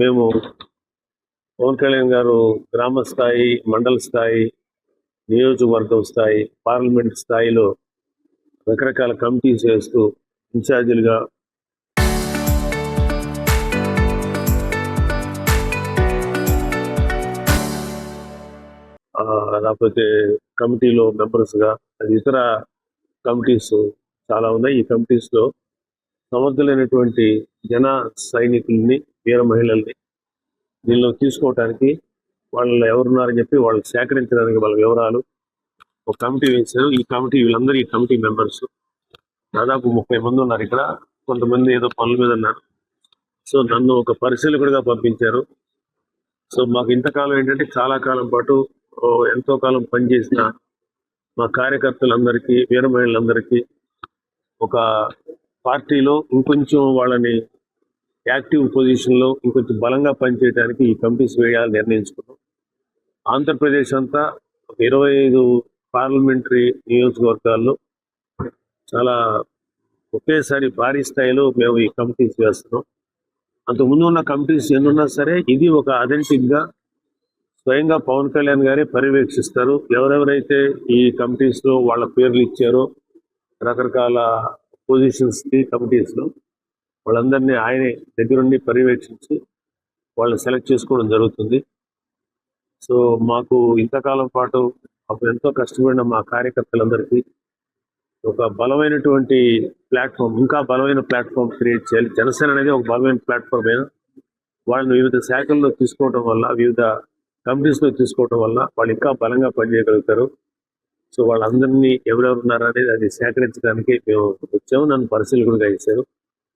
మేము పవన్ కళ్యాణ్ గారు గ్రామ స్థాయి, మండల స్థాయి, నియోజకవర్గం స్థాయి, పార్లమెంట్ స్థాయిలో రకరకాల కమిటీస్ వేస్తూ ఇన్ఛార్జీలుగా లేకపోతే కమిటీలో మెంబర్స్గా, అది ఇతర కమిటీస్ చాలా ఉన్నాయి. ఈ కమిటీస్లో సమర్థులైనటువంటి జన సైనికుల్ని, వీర మహిళల్ని దీనిలో తీసుకోవటానికి, వాళ్ళు ఎవరున్నారని చెప్పి వాళ్ళకి సేకరించడానికి వాళ్ళ వివరాలు ఒక కమిటీ వేశారు. ఈ వీళ్ళందరూ ఈ కమిటీ మెంబర్స్ దాదాపు 30 మంది ఉన్నారు ఇక్కడ. కొంతమంది ఏదో పనుల మీద ఉన్నారు. సో నన్ను ఒక పరిశీలకుడిగా పంపించారు. సో మాకు ఇంతకాలం ఏంటంటే చాలా కాలం పాటు ఎంతో కాలం పనిచేసిన మా కార్యకర్తలందరికీ, వీర మహిళలందరికీ ఒక పార్టీలో ఇంకొంచెం వాళ్ళని యాక్టివ్ పొజిషన్లో ఇంకొంచెం బలంగా పనిచేయడానికి ఈ కమిటీస్ వేయాలని నిర్ణయించుకున్నాం. ఆంధ్రప్రదేశ్ అంతా 25 పార్లమెంటరీ నియోజకవర్గాల్లో చాలా ఒకేసారి భారీ స్థాయిలో మేము ఈ కమిటీస్ వేస్తున్నాం. అంతకుముందు ఉన్న కమిటీస్ ఎన్నున్నా సరే ఇది ఒక అథెంటిక్గా స్వయంగా పవన్ కళ్యాణ్ గారే పర్యవేక్షిస్తారు. ఎవరెవరైతే ఈ కమిటీస్లో వాళ్ళ పేర్లు ఇచ్చారో రకరకాల పొజిషన్స్కి కమిటీస్లో, వాళ్ళందరినీ ఆయనే దగ్గరుండి పర్యవేక్షించి వాళ్ళని సెలెక్ట్ చేసుకోవడం జరుగుతుంది. సో మాకు ఇంతకాలం పాటు ఎంతో కష్టపడిన మా కార్యకర్తలందరికీ ఒక బలమైనటువంటి ప్లాట్ఫామ్, ఇంకా బలమైన ప్లాట్ఫామ్ క్రియేట్ చేయాలి. జనసేన అనేది ఒక బలమైన ప్లాట్ఫామ్ అయినా వాళ్ళని వివిధ శాఖల్లో తీసుకోవడం వల్ల, వివిధ కమిటీస్లో తీసుకోవడం వల్ల వాళ్ళు ఇంకా బలంగా పనిచేయగలుగుతారు. సో వాళ్ళందరినీ ఎవరెవరు ఉన్నారనేది అది సేకరించడానికి మేము వచ్చాము. నన్ను పరిశీలకుడిగా చేశారు.